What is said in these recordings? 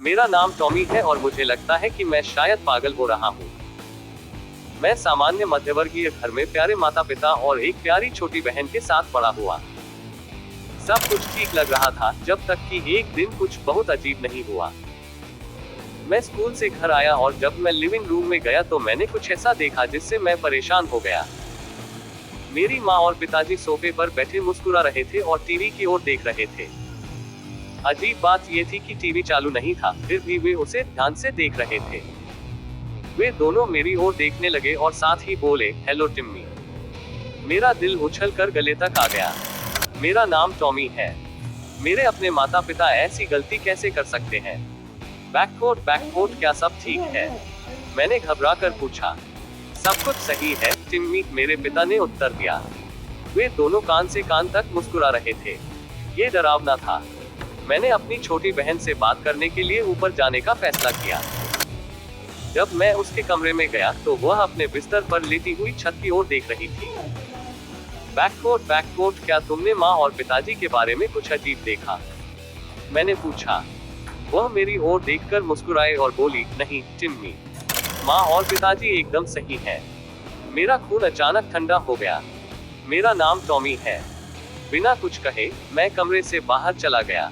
मेरा नाम टॉमी है और मुझे लगता है कि मैं शायद पागल हो रहा हूँ। मैं सामान्य मध्यवर्गीय घर में प्यारे माता पिता और एक प्यारी छोटी बहन के साथ बड़ा हुआ। सब कुछ ठीक लग रहा था जब तक कि एक दिन कुछ बहुत अजीब नहीं हुआ। मैं स्कूल से घर आया और जब मैं लिविंग रूम में गया तो मैंने कुछ ऐसा देखा जिससे मैं परेशान हो गया। मेरी माँ और पिताजी सोफे पर बैठे मुस्कुरा रहे थे और टीवी की ओर देख रहे थे। अजीब बात यह थी कि टीवी चालू नहीं था, फिर भी वे उसे ध्यान से देख रहे थे। वे दोनों मेरी ओर देखने लगे और साथ ही बोले, हेलो टिम्मी। मेरा दिल उछल कर गले तक आ गया। मेरा नाम टॉमी है। मेरे अपने माता पिता ऐसी गलती कैसे कर सकते हैं? बैककोट क्या सब ठीक है? मैंने घबरा कर पूछा। सब कुछ सही है टिम्मी, मेरे पिता ने उत्तर दिया। वे दोनों कान से कान तक मुस्कुरा रहे थे। ये डरावना था। मैंने अपनी छोटी बहन से बात करने के लिए ऊपर जाने का फैसला किया। जब मैं उसके कमरे में गया तो वह अपने बिस्तर पर लेटी हुई छत की ओर देख रही थी। बैककोट क्या तुमने माँ और पिताजी के बारे में कुछ अजीब देखा? मैंने पूछा। वह मेरी ओर देखकर मुस्कुराए और बोली, नहीं टिम्मी, माँ और पिताजी एकदम सही हैं। मेरा खून अचानक ठंडा हो गया। मेरा नाम टॉमी है। बिना कुछ कहे मैं कमरे से बाहर चला गया।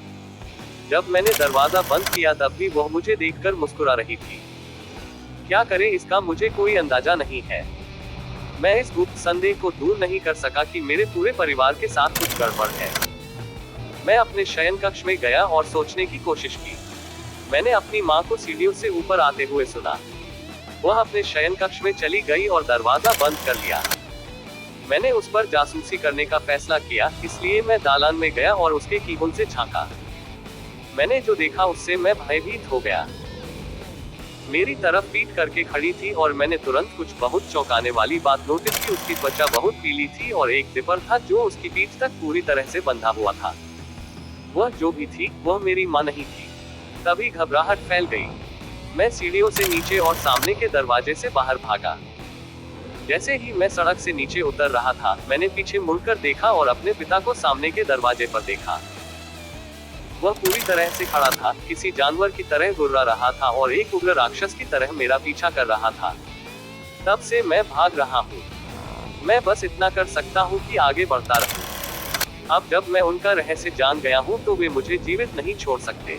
जब मैंने दरवाजा बंद किया तब भी वह मुझे देखकर मुस्कुरा रही थी। क्या करे इसका मुझे कोई अंदाजा नहीं है। मैं इस गुप्त संदेह को दूर नहीं कर सका कि मेरे पूरे परिवार के साथ कुछ गड़बड़ है। मैं अपने शयन कक्ष में गया और सोचने की कोशिश की। मैंने अपनी माँ को सीढ़ियों से ऊपर आते हुए सुना। वह अपने शयन कक्ष में चली गई और दरवाजा बंद कर लिया। मैंने उस पर जासूसी करने का फैसला किया, इसलिए मैं दालान में गया और उसके कीहोल से झांका। मैंने जो देखा उससे मैं भयभीत हो गया। मेरी तरफ पीठ करके खड़ी थी और मैंने तुरंत कुछ बहुत चौंकाने वाली बात नोटिस की। उसकी त्वचा बहुत पीली थी और एक जिपर था जो उसकी पीठ तक पूरी तरह से बंधा हुआ था। वह जो भी थी वह मेरी माँ नहीं थी। तभी घबराहट फैल गई। मैं सीढ़ियों से नीचे और सामने के दरवाजे से बाहर भागा। जैसे ही मैं सड़क से नीचे उतर रहा था, मैंने पीछे मुड़कर देखा और अपने पिता को सामने के दरवाजे पर देखा। वह पूरी तरह से खड़ा था, किसी जानवर की तरह गुर्रा रहा था और एक उग्र राक्षस की तरह मेरा पीछा कर रहा था। तब से मैं भाग रहा हूँ। मैं बस इतना कर सकता हूँ कि आगे बढ़ता रहूं। अब जब मैं उनका रहस्य जान गया हूँ तो वे मुझे जीवित नहीं छोड़ सकते।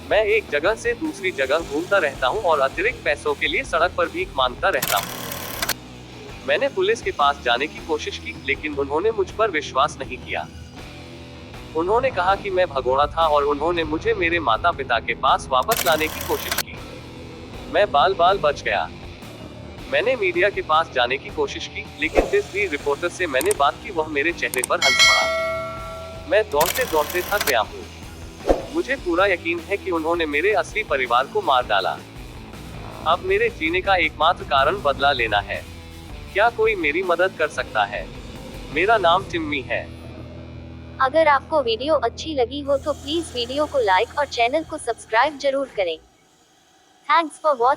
मैं एक जगह से दूसरी जगह घूमता रहता हूँ और अतिरिक्त पैसों के लिए सड़क पर भीख मांगता रहता हूँ। मैंने पुलिस के पास जाने की कोशिश की, लेकिन उन्होंने मुझ पर विश्वास नहीं किया। उन्होंने कहा कि मैं भगोड़ा था और उन्होंने मुझे मेरे माता पिता के पास वापस लाने की कोशिश की। मैं बाल बच गया। मैंने मीडिया के पास जाने की कोशिश की, लेकिन जिस भी रिपोर्टर से मैंने बात की वह मेरे चेहरे पर हंस पड़ा। मैं दौड़ते दौड़ते थक गया हूँ। मुझे पूरा यकीन है कि उन्होंने मेरे असली परिवार को मार डाला। अब मेरे जीने का एकमात्र कारण बदला लेना है। क्या कोई मेरी मदद कर सकता है? मेरा नाम टिम्मी है। अगर आपको वीडियो अच्छी लगी हो तो प्लीज वीडियो को लाइक और चैनल को सब्सक्राइब जरूर करें। Thanks for watching.